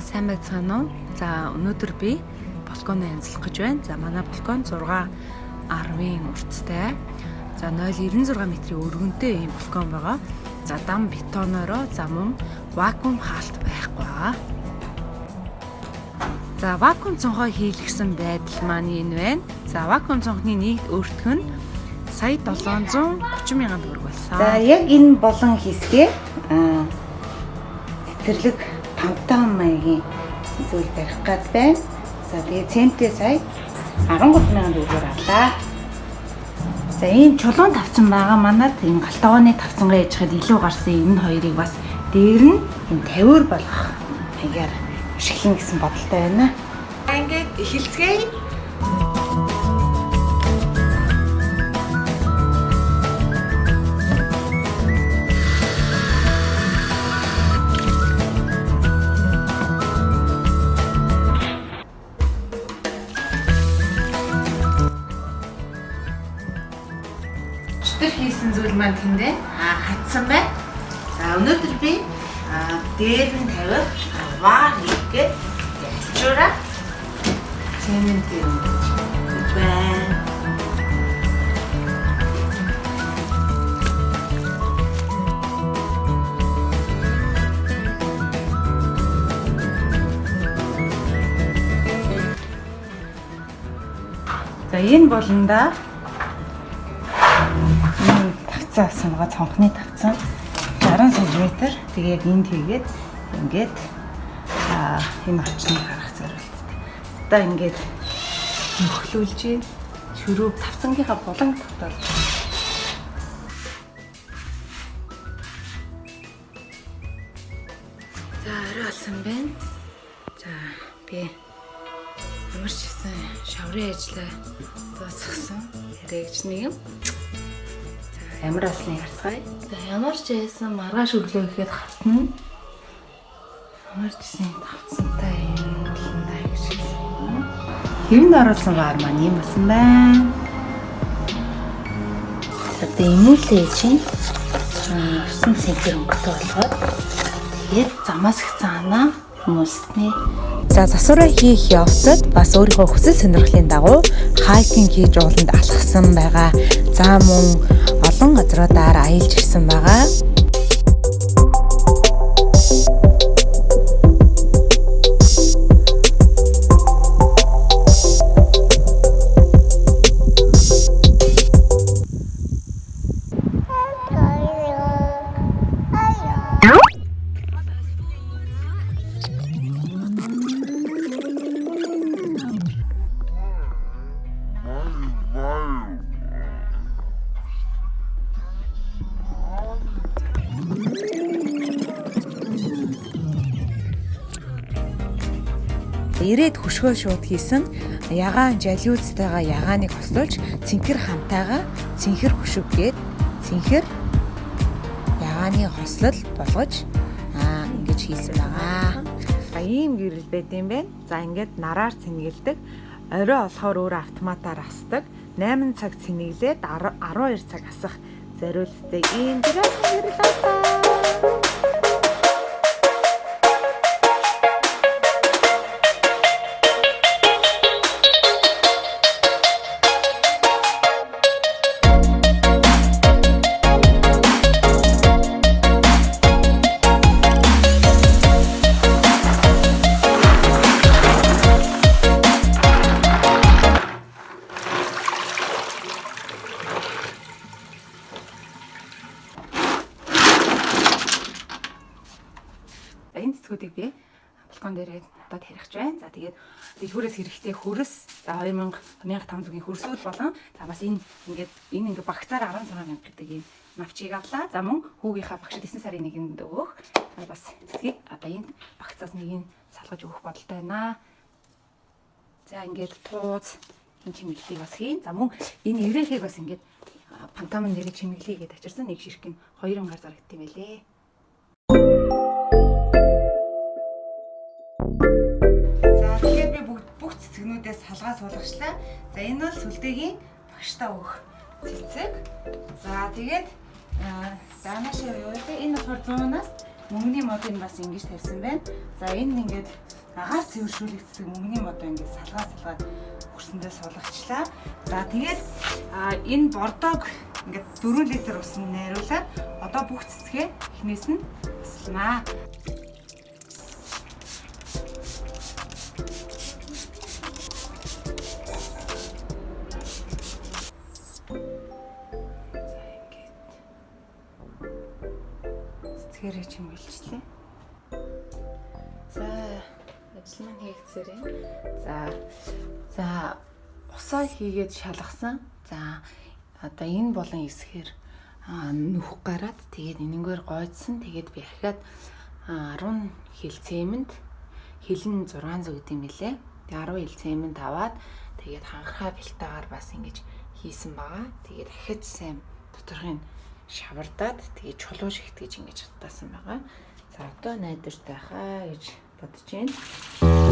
Сайн байцгаана уу? За өнөөдөр би балконоо янзлах гэж байна. За манай балкон 6.10-ийн урттай. За 0.96 метрийн өргөнтэй ийм балкон байгаа. За дам бетоноороо за мөн вакуум хаалт байхгүй байгаа. За вакуум цонхоо хийлгсэн байдал маань энэ байна. За вакуум цонхны нийт өртгөх нь сая 730 мянган төгрөг болсон. За яг энэ болон хэсгээ цэцэрлэг 5 маягийн зүйл барих гад байна. За тэгээ центээ сая 13 мянган төгрөгөөр авлаа. За ийм чулуун тавцан байгаа манад энэ галтгооны тавцангаа яж хад илүү гарсан энэ хоёрыг бас дээр нь энэ 50-аар болгох маягаар ашиглана гэсэн бодолтой байна. Ингээд эхэлцгээе. Хийсэн зүйл маань тэндээ хатсан байна. За өнөөдөр би дээр нь тавиад ваа хийгээд ялчуураа цемент гэж байна. За энэ болондоо тавцсан байгаа цонхны тавцсан 60 см. Тэгээд энд хийгээд ингээд энэ очныг харах зорилттой. Одоо ингээд нөхлүүлж шөрөө тавцангийнхаа буланг тогтоол. За орой болсон байна. За би ямарч гэсэн шаврын ажлаа дуусгасан. Хэрэгч нэг юм. Ямар болсныг харцгаая. За ямар ч байсан маргааш өглөө ихэд хатна. Ямар ч гэсэн тавцантай юм болондаа гэж хэлсэн. Хэвэнд оруулсан баар маань юм болсон байна. Одоо эмүүлээ чинь 9 центр өнгөтэй болгоод тэгээд замаас их цаанаа хүмүүстний. За засвараа хийх явцад бас өөрийнхөө хүсэл сонирхлын дагуу хайкинг хийж ууланд алхсан байгаа. За мөн олон газруудаар аялж ирсэн байгаа. Ирээд хөшгөө шууд хийсэн ягаан жалиуцтайгаа ягааныг хослуулж цэнхэр хамтайгаа цэнхэр хөшгөөгээд цэнхэр ягааны хослол болгож ингэж хийсэн байгаа. Ийм гэрэл байд юм байна. За ингээд нараар цэнгэлдэг. Орой болохоор өөр автоматаар асдаг. 8 цаг цэнэглээд 12 цаг асах зориулттай ийм гэрэл байна. Энэ цэцгүүдийг би балкон дээр одоо тарихж байна. За тэгээд дэлгүүрээс хэрэгтэй хөрс за 1500-ийн хөрсүүд болон за бас энэ ингээд багцаар 16 мянга гэдэг ийм навчийг авлаа. За мөн хүүгийнхаа багшид 9 сарын 1-нд өгөх. Бас цэцгийг одоо энэ багцаас нэг нь салгаж өгөх бодолтой байна. За ингээд тууз энэ чимэглэлийг бас хийн. За мөн энэ эрэхийг бас ингээд пантамон нэрийг чимэглэе гэдээ очирсан нэг ширхэг нь 2 ангаар зарагдсан байлээ. За тэгэхээр би бүх цэцгнүүдээс салгаа суулгачлаа. За энэ бол сүлдээгийн багштаа өгөх цэцэг. За тэгээд заанашаа юу вэ? Энэ болохоор 100-аас мөнгөний модыг бас ингэж тавьсан байна. За энэ ингээд агаар цэвэршүүлэгдсэн мөнгөний модоо ингээд салгаад өрсөндөө суулгачлаа. За тэгээд энэ бордоог ингээд 4 литр усанд найруулаад одоо бүх цэцгээ эхнээс нь таслана. Цэцгээрээ чимгэлжлээ. За ажил маань хийгдсээрээ. За усаа хийгээд шалгасан. За одоо энэ болон эсхээр нүх гараад тэгээд энэнгээр гойдсон. Тэгээд би ахиад 10 хил цемент хилэн 600 гэдэг юм билээ. Тэгээд 10 хил цемент аваад тэгээд ханхаа бэлтаагаар бас ингэж хийсэн байгаа. Тэгээд ахиад сайн доторхын шавардаад тэгээд чулуу шигтгэж ингэж хатаасан байгаа. За одоо найдвартай хаа гэж бодож байна.